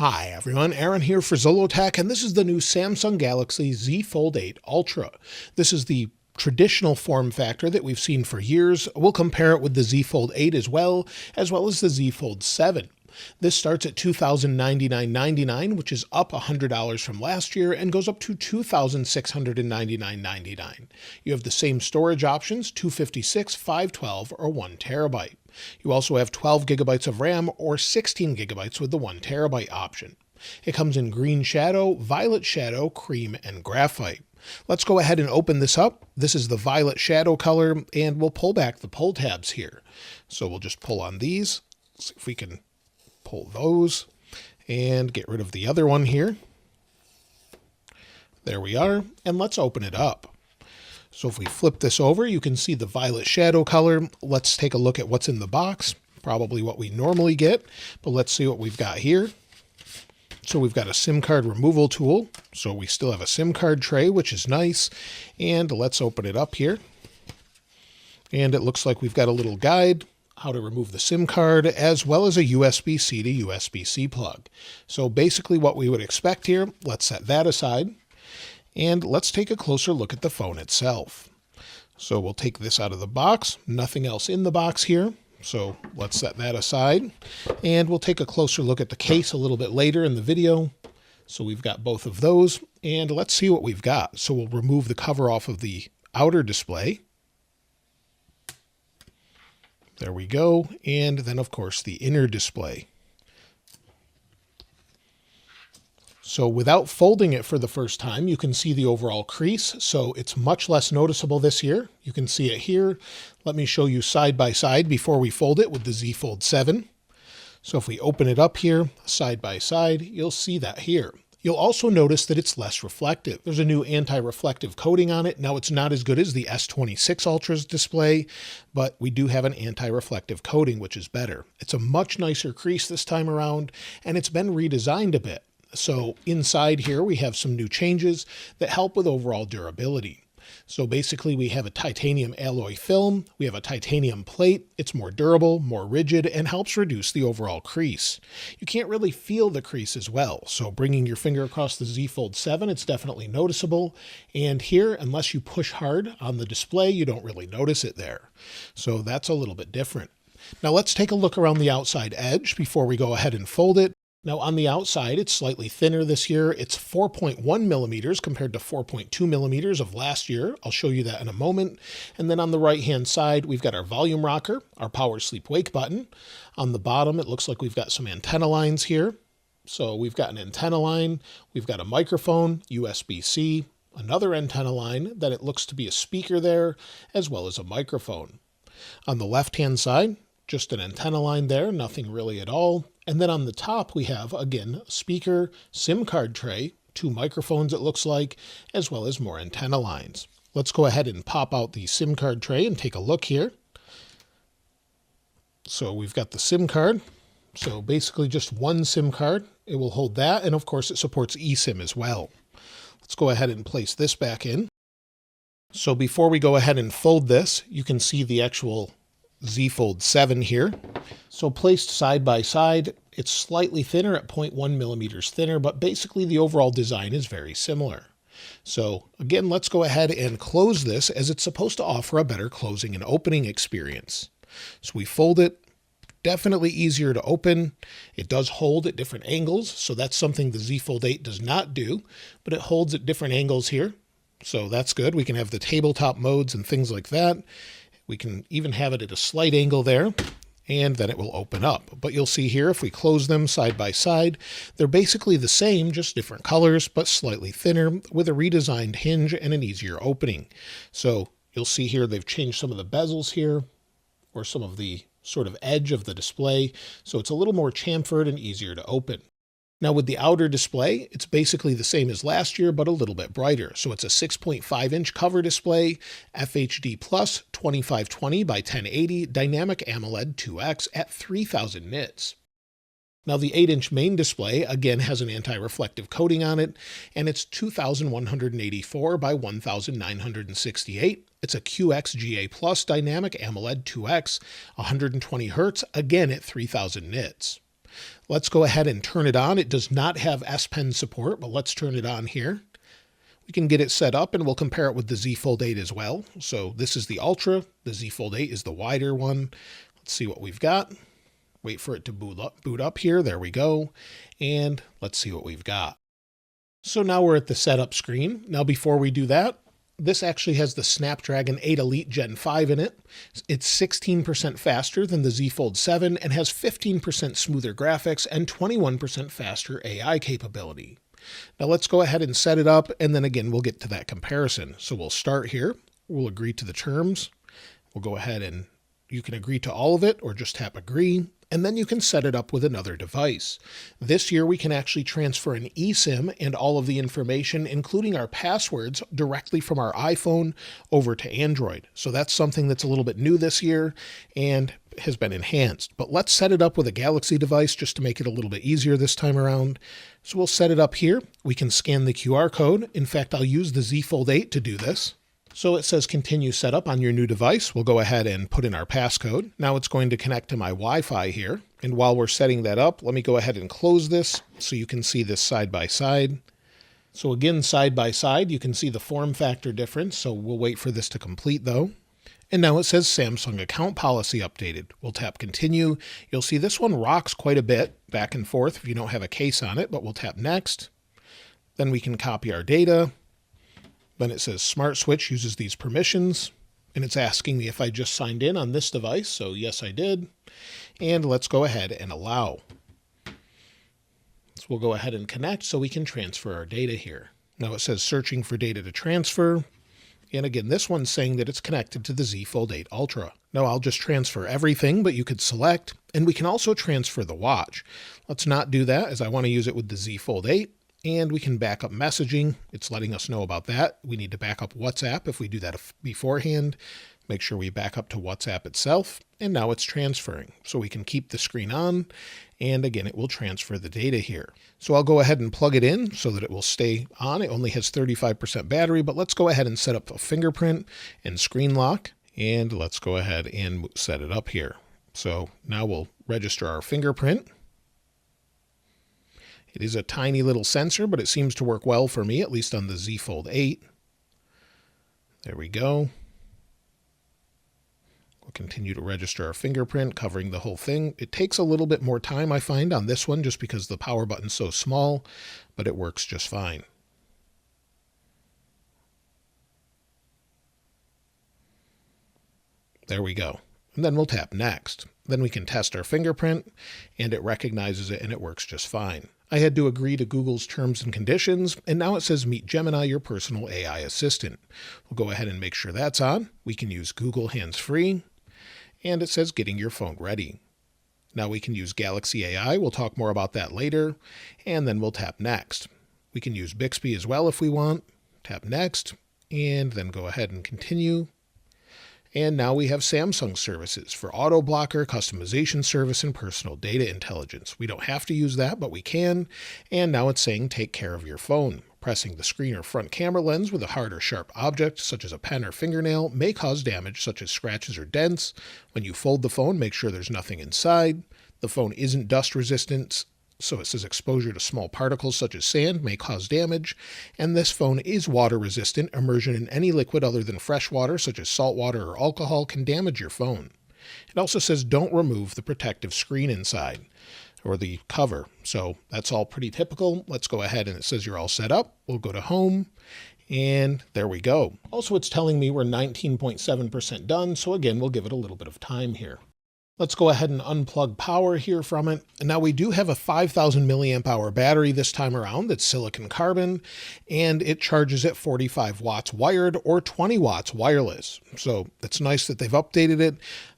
Hi everyone, Aaron here for Zollotech, and this is the new Samsung Galaxy ZFold 8 Ultra. This is the traditional form factor that we've seen for years. We'll compare it with the ZFold 8 as well as the ZFold 7. This starts at $2,099.99, which is up $100 from last year and goes up to $2,699.99. You have the same storage options, 256, 512, or 1 terabyte. You also have 12 gigabytes of RAM or 16 gigabytes with the 1 terabyte option. It comes in green shadow, violet shadow, cream, and graphite. Let's go ahead and open this up. This is the violet shadow color, and we'll pull back the pull tabs here. So we'll just pull on these, see if we can pull those and get rid of the other one here. There we are, and let's open it up. So if we flip this over, you can see the violet shadow color. Let's take a look at what's in the box, probably what we normally get, but let's see what we've got here. So we've got a SIM card removal tool. So we still have a SIM card tray, which is nice. And let's open it up here. And it looks like we've got a little guide, how to remove the SIM card, as well as a USB-C to USB-C plug. So basically what we would expect here, let's set that aside. And let's take a closer look at the phone itself. So we'll take this out of the box, nothing else in the box here. So let's set that aside, and we'll take a closer look at the case a little bit later in the video. So we've got both of those, and let's see what we've got. So we'll remove the cover off of the outer display. There we go. And then of course the inner display. So without folding it for the first time, you can see the overall crease. So it's much less noticeable this year. You can see it here. Let me show you side by side before we fold it with the ZFold 7. So if we open it up here, side by side, you'll see that here. You'll also notice that it's less reflective. There's a new anti-reflective coating on it. Now it's not as good as the S26 Ultra's display, but we do have an anti-reflective coating, which is better. It's a much nicer crease this time around, and it's been redesigned a bit. So inside here, we have some new changes that help with overall durability. So basically we have a titanium alloy film, we have a titanium plate, it's more durable, more rigid, and helps reduce the overall crease. You can't really feel the crease as well, so bringing your finger across the ZFold 7, it's definitely noticeable. And here, unless you push hard on the display, you don't really notice it there. So that's a little bit different. Now let's take a look around the outside edge before we go ahead and fold it. Now on the outside, it's slightly thinner this year. It's 4.1 millimeters compared to 4.2 millimeters of last year. I'll show you that in a moment. And then on the right-hand side, we've got our volume rocker, our power sleep wake button. On the bottom, it looks like we've got some antenna lines here. So we've got an antenna line, we've got a microphone, USB-C, another antenna line, then it looks to be a speaker there, as well as a microphone. On the left-hand side, just an antenna line there, nothing really at all. And then on the top, we have, again, a speaker, SIM card tray, 2 microphones it looks like, as well as more antenna lines. Let's go ahead and pop out the SIM card tray and take a look here. So we've got the SIM card. So basically just one SIM card. It will hold that, and of course it supports eSIM as well. Let's go ahead and place this back in. So before we go ahead and fold this, you can see the actual ZFold 7 here. So placed side by side, it's slightly thinner at 0.1 millimeters thinner, but basically the overall design is very similar. So again, let's go ahead and close this as it's supposed to offer a better closing and opening experience. So we fold it, definitely easier to open. It does hold at different angles, so that's something the ZFold 8 does not do, but it holds at different angles here. So that's good. We can have the tabletop modes and things like that. We can even have it at a slight angle there, and then it will open up. But you'll see here, if we close them side by side, they're basically the same, just different colors, but slightly thinner with a redesigned hinge and an easier opening. So you'll see here, they've changed some of the bezels here, or some of the sort of edge of the display. So it's a little more chamfered and easier to open. Now with the outer display, it's basically the same as last year, but a little bit brighter. So it's a 6.5-inch cover display, FHD Plus 2520 by 1080 Dynamic AMOLED 2X at 3000 nits. Now the 8-inch main display again has an anti-reflective coating on it, and it's 2184 by 1968. It's a QXGA Plus Dynamic AMOLED 2X, 120 Hz, again at 3000 nits. Let's go ahead and turn it on. It does not have S Pen support, but let's turn it on here. We can get it set up and we'll compare it with the Z Fold 8 as well. So this is the Ultra. The Z Fold 8 is the wider one. Let's see what we've got. Wait for it to boot up here. There we go. And let's see what we've got. So now we're at the setup screen. Now before we do that, this actually has the Snapdragon 8 Elite Gen 5 in it. It's 16% faster than the Z Fold 7 and has 15% smoother graphics and 21% faster AI capability. Now let's go ahead and set it up, and then again, we'll get to that comparison. So we'll start here. We'll agree to the terms. We'll go ahead and you can agree to all of it or just tap agree, and then you can set it up with another device. This year, we can actually transfer an eSIM and all of the information, including our passwords, directly from our iPhone over to Android. So that's something that's a little bit new this year and has been enhanced. But let's set it up with a Galaxy device just to make it a little bit easier this time around. So we'll set it up here. We can scan the QR code. In fact, I'll use the Z Fold 8 to do this. So it says continue setup on your new device. We'll go ahead and put in our passcode. Now it's going to connect to my Wi-Fi here. And while we're setting that up, let me go ahead and close this so you can see this side by side. So again, side by side, you can see the form factor difference. So we'll wait for this to complete though. And now it says Samsung account policy updated. We'll tap continue. You'll see this one rocks quite a bit back and forth if you don't have a case on it, but we'll tap next. Then we can copy our data. Then it says Smart Switch uses these permissions, and it's asking me if I just signed in on this device. So yes, I did. And let's go ahead and allow. So we'll go ahead and connect so we can transfer our data here. Now it says searching for data to transfer. And again, this one's saying that it's connected to the Z Fold 8 Ultra. Now I'll just transfer everything, but you could select, and we can also transfer the watch. Let's not do that as I want to use it with the Z Fold 8. And we can back up messaging. It's letting us know about that. We need to back up WhatsApp if we do that beforehand. Make sure we back up to WhatsApp itself. And now it's transferring. So we can keep the screen on. And again, it will transfer the data here. So I'll go ahead and plug it in so that it will stay on. It only has 35% battery, but let's go ahead and set up a fingerprint and screen lock. And let's go ahead and set it up here. So now we'll register our fingerprint. It is a tiny little sensor, but it seems to work well for me, at least on the Z Fold 8. There we go. We'll continue to register our fingerprint, covering the whole thing. It takes a little bit more time, I find, on this one, just because the power button's so small, but it works just fine. There we go. And then we'll tap next. Then we can test our fingerprint, and it recognizes it, and it works just fine. I had to agree to Google's terms and conditions, and now it says Meet Gemini, your personal AI assistant. We'll go ahead and make sure that's on. We can use Google hands-free, and it says getting your phone ready. Now we can use Galaxy AI. We'll talk more about that later, and then we'll tap next. We can use Bixby as well if we want. Tap next, and then go ahead and continue. And now we have Samsung services for auto blocker, customization service, and personal data intelligence. We don't have to use that, but we can. And now it's saying take care of your phone. Pressing the screen or front camera lens with a hard or sharp object, such as a pen or fingernail, may cause damage such as scratches or dents. When you fold the phone, make sure there's nothing inside. The phone isn't dust resistant, so it says exposure to small particles such as sand may cause damage, and this phone is water resistant. Immersion in any liquid other than fresh water, such as salt water or alcohol, can damage your phone. It also says don't remove the protective screen inside, or the cover. So that's all pretty typical. Let's go ahead, and it says you're all set up. We'll go to home, and there we go. Also, it's telling me we're 19.7% done, so again, we'll give it a little bit of time here. Let's go ahead and unplug power here from it. And now we do have a 5,000 milliamp hour battery this time around that's silicon carbon, and it charges at 45 watts wired or 20 watts wireless. So it's nice that they've updated it.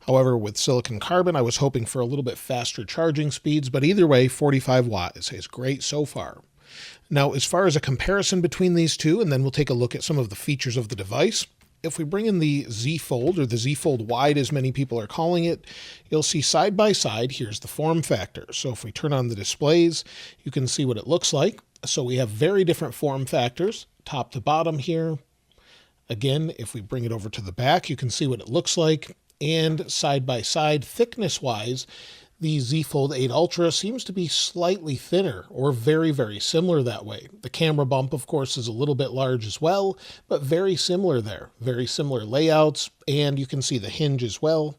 However, with silicon carbon, I was hoping for a little bit faster charging speeds, but either way, 45 watts is great so far. Now, as far as a comparison between these two, and then we'll take a look at some of the features of the device. If we bring in the Z Fold, or the Z Fold Wide as many people are calling it, you'll see side by side, here's the form factor. So if we turn on the displays, you can see what it looks like. So we have very different form factors, top to bottom here. Again, if we bring it over to the back, you can see what it looks like. And side by side, thickness wise, The Z Fold 8 Ultra seems to be slightly thinner or very, very similar that way. The camera bump, of course, is a little bit large as well, but very similar there. Very similar layouts, and you can see the hinge as well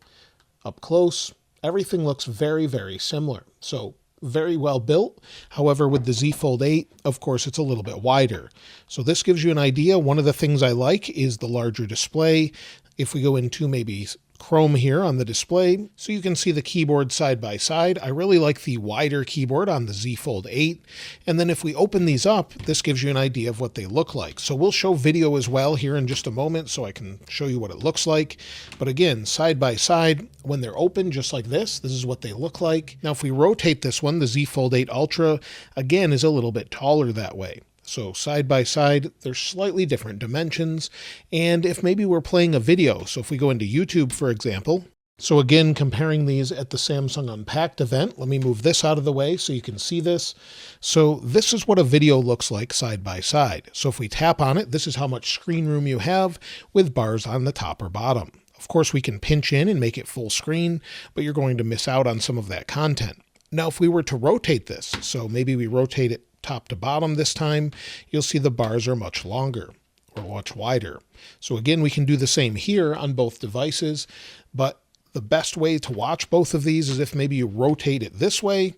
up close. Everything looks very, very similar. So very well built. However, with the Z Fold 8, of course, it's a little bit wider. So this gives you an idea. One of the things I like is the larger display. If we go into maybe Chrome here on the display, so you can see the keyboard side by side. I really like the wider keyboard on the Z Fold 8. And then if we open these up, this gives you an idea of what they look like. So we'll show video as well here in just a moment so I can show you what it looks like. But again, side by side, when they're open just like this is what they look like. Now if we rotate this one, the Z Fold 8 Ultra, again, is a little bit taller that way. So side by side, they're slightly different dimensions. And if maybe we're playing a video, so if we go into YouTube, for example, so again, comparing these at the Samsung Unpacked event, let me move this out of the way so you can see this. So this is what a video looks like side by side. So if we tap on it, this is how much screen room you have with bars on the top or bottom. Of course, we can pinch in and make it full screen, but you're going to miss out on some of that content. Now, if we were to rotate this, so maybe we rotate it top to bottom this time, you'll see the bars are much longer or much wider. So again, we can do the same here on both devices, but the best way to watch both of these is if maybe you rotate it this way,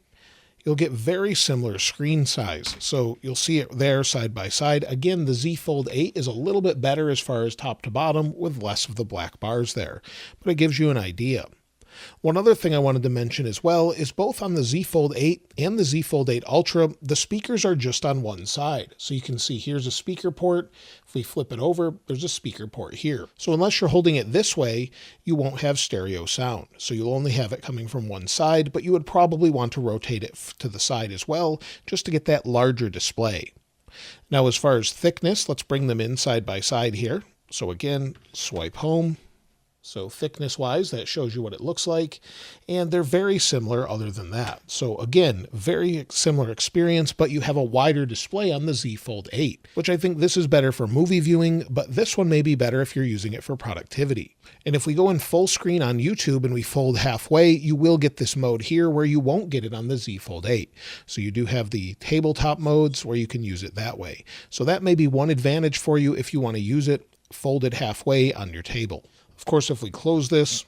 you'll get very similar screen size. So you'll see it there side by side. Again, the Z Fold 8 is a little bit better as far as top to bottom with less of the black bars there, but it gives you an idea. One other thing I wanted to mention as well is both on the Z Fold 8 and the Z Fold 8 Ultra, the speakers are just on one side. So you can see here's a speaker port. If we flip it over, there's a speaker port here. So unless you're holding it this way, you won't have stereo sound. So you'll only have it coming from one side, but you would probably want to rotate it to the side as well, just to get that larger display. Now, as far as thickness, let's bring them in side by side here. So again, swipe home. So thickness-wise, that shows you what it looks like, and they're very similar other than that. So again, very similar experience, but you have a wider display on the Z Fold 8, which I think this is better for movie viewing, but this one may be better if you're using it for productivity. And if we go in full screen on YouTube and we fold halfway, you will get this mode here where you won't get it on the Z Fold 8. So you do have the tabletop modes where you can use it that way. So that may be one advantage for you if you want to use it folded halfway on your table. Of course, if we close this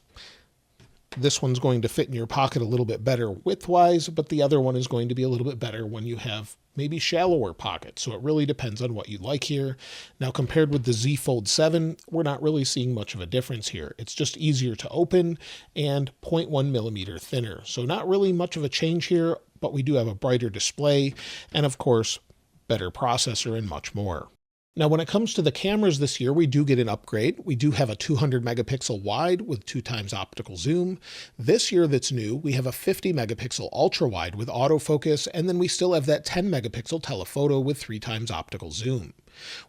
one's going to fit in your pocket a little bit better width-wise, but the other one is going to be a little bit better when you have maybe shallower pockets. So it really depends on what you like here. Now, compared with the Z Fold 7, we're not really seeing much of a difference here. It's just easier to open and 0.1 millimeter thinner. So not really much of a change here, but we do have a brighter display and, of course, better processor and much more. Now, when it comes to the cameras this year, we do get an upgrade. We do have a 200 megapixel wide with 2x optical zoom. This year that's new, we have a 50 megapixel ultra wide with autofocus, and then we still have that 10 megapixel telephoto with 3x optical zoom.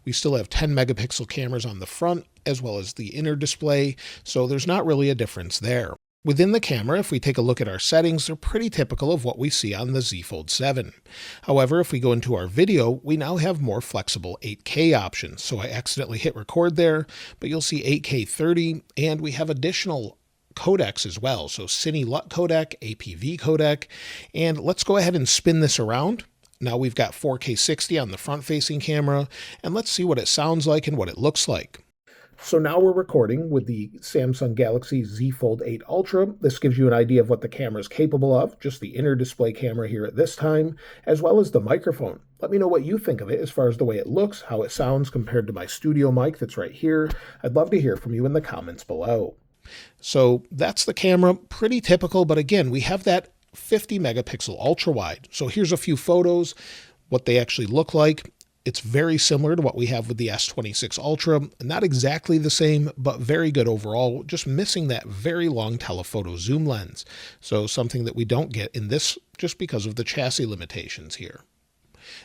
We still have 10 megapixel cameras on the front as well as the inner display, so there's not really a difference there. Within the camera, if we take a look at our settings, they're pretty typical of what we see on the Z Fold 7. However, if we go into our video, we now have more flexible 8K options. So I accidentally hit record there, but you'll see 8K 30, and we have additional codecs as well. So Cine LUT codec, APV codec, and let's go ahead and spin this around. Now we've got 4K 60 on the front-facing camera, and let's see what it sounds like and what it looks like. So now we're recording with the Samsung Galaxy ZFold 8 Ultra. This gives you an idea of what the camera is capable of, just the inner display camera here at this time, as well as the microphone. Let me know what you think of it as far as the way it looks, how it sounds compared to my studio mic that's right here. I'd love to hear from you in the comments below. So that's the camera, pretty typical, but again, we have that 50 megapixel ultra wide. So here's a few photos, what they actually look like. It's very similar to what we have with the S26 Ultra. Not exactly the same, but very good overall, just missing that very long telephoto zoom lens. So something that we don't get in this just because of the chassis limitations here.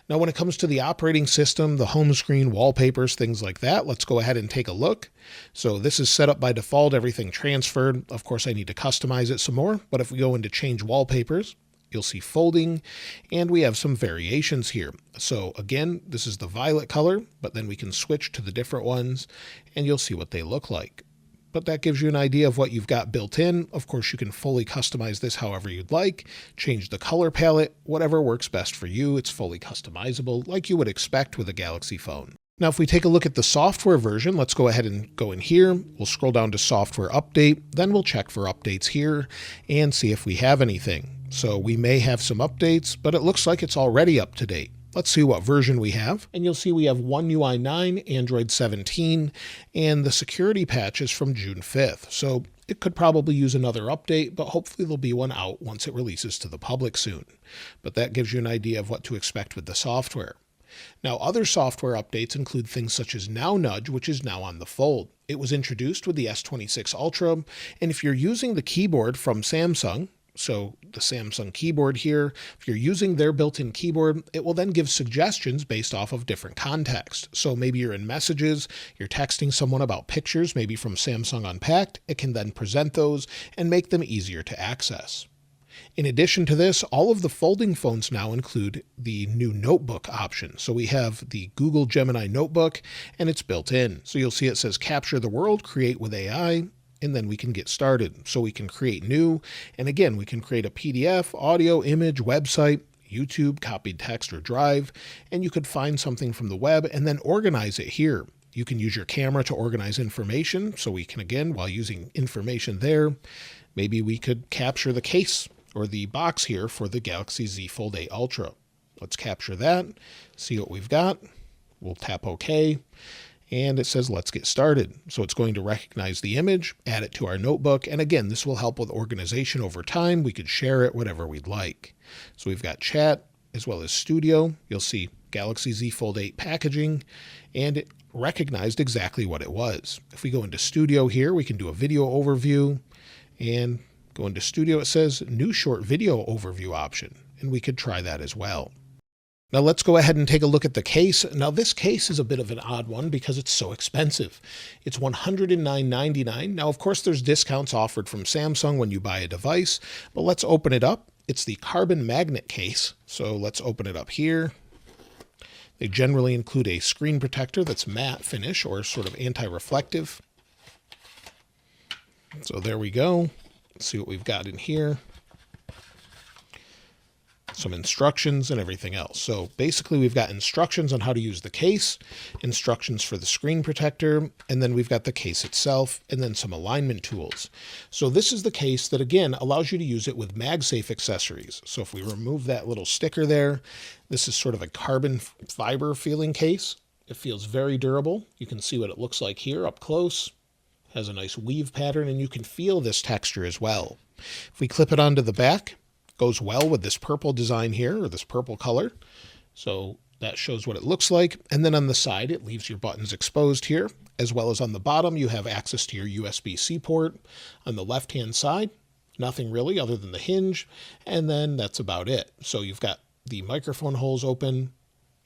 Now, when it comes to the operating system, the home screen, wallpapers, things like that, let's go ahead and take a look. So this is set up by default, everything transferred. Of course, I need to customize it some more, but if we go into change wallpapers, you'll see folding, and we have some variations here. So again, this is the violet color, but then we can switch to the different ones, and you'll see what they look like. but that gives you an idea of what you've got built in. Of course, you can fully customize this however you'd like, change the color palette, whatever works best for you. It's fully customizable like you would expect with a Galaxy phone. Now, if we take a look at the software version, let's go ahead and go in here. We'll scroll down to software update, then we'll check for updates here and see if we have anything. So we may have some updates, but it looks like it's already up to date. Let's see what version we have. And you'll see we have OneUI 9, Android 17, and the security patch is from June 5th. So it could probably use another update, but hopefully there'll be one out once it releases to the public soon. But that gives you an idea of what to expect with the software. Now, other software updates include things such as Now Nudge, which is now on the Fold. It was introduced with the S26 Ultra, and if you're using the keyboard from Samsung, so the Samsung keyboard here, if you're using their built-in keyboard, it will then give suggestions based off of different context. So maybe you're in messages, you're texting someone about pictures, maybe from Samsung Unpacked, it can then present those and make them easier to access. In addition to this, all of the folding phones now include the new notebook option. So we have the Google Gemini notebook and it's built in. So you'll see it says capture the world, create with AI, and then we can get started. So we can create new, and again, we can create a PDF, audio, image, website, YouTube, copied text or drive, and you could find something from the web and then organize it here. You can use your camera to organize information. So we can, again, while using information there, maybe we could capture the case or the box here for the Galaxy ZFold 8 Ultra. Let's capture that, see what we've got. We'll tap OK, and it says let's get started. So it's going to recognize the image, add it to our notebook, and again, this will help with organization over time. We could share it, whatever we'd like. So we've got chat as well as studio. You'll see Galaxy ZFold 8 packaging, and it recognized exactly what it was. If we go into studio here, we can do a video overview, and go into studio, it says new short video overview option, and we could try that as well. Now let's go ahead and take a look at the case. Now this case is a bit of an odd one because it's so expensive. It's $109.99. Now of course there's discounts offered from Samsung when you buy a device, but let's open it up. It's the carbon magnet case. So let's open it up here. They generally include a screen protector that's matte finish or sort of anti-reflective. So there we go. Let's see what we've got in here. Some instructions and everything else. So basically we've got instructions on how to use the case, instructions for the screen protector, and then we've got the case itself, and then some alignment tools. So this is the case that again allows you to use it with MagSafe accessories. So if we remove that little sticker there, this is sort of a carbon fiber feeling case. It feels very durable. You can see what it looks like here up close. Has a nice weave pattern, and you can feel this texture as well. If we clip it onto the back, it goes well with this purple design here, or this purple color. So that shows what it looks like. And then on the side, it leaves your buttons exposed here, as well as on the bottom, you have access to your USB-C port. On the left-hand side, nothing really other than the hinge, and then that's about it. So you've got the microphone holes open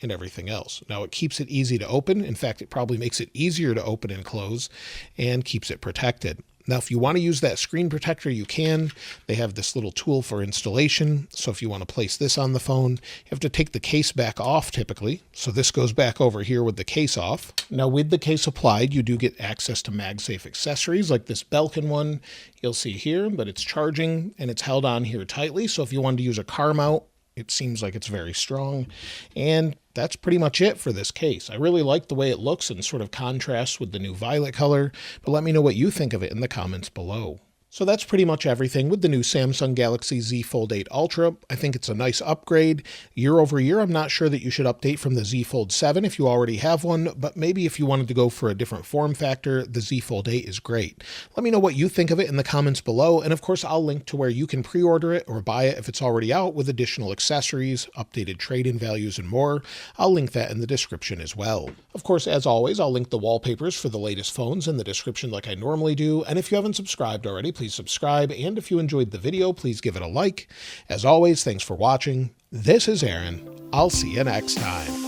and everything else. Now it keeps it easy to open. In fact, it probably makes it easier to open and close and keeps it protected. Now, if you want to use that screen protector, you can. They have this little tool for installation. So if you want to place this on the phone, you have to take the case back off typically. So this goes back over here with the case off. Now with the case applied, you do get access to MagSafe accessories like this Belkin one you'll see here, but it's charging and it's held on here tightly. So if you wanted to use a car mount, it seems like it's very strong. And that's pretty much it for this case. I really like the way it looks and sort of contrasts with the new violet color, but let me know what you think of it in the comments below. So that's pretty much everything with the new Samsung Galaxy ZFold 8 Ultra. I think it's a nice upgrade. Year over year, I'm not sure that you should update from the ZFold 7 if you already have one, but maybe if you wanted to go for a different form factor, the ZFold 8 is great. Let me know what you think of it in the comments below, and of course I'll link to where you can pre-order it or buy it if it's already out with additional accessories, updated trade-in values, and more. I'll link that in the description as well. Of course, as always, I'll link the wallpapers for the latest phones in the description like I normally do, and if you haven't subscribed already, please subscribe, and if you enjoyed the video, please give it a like. As always, thanks for watching. This is Aaron. I'll see you next time.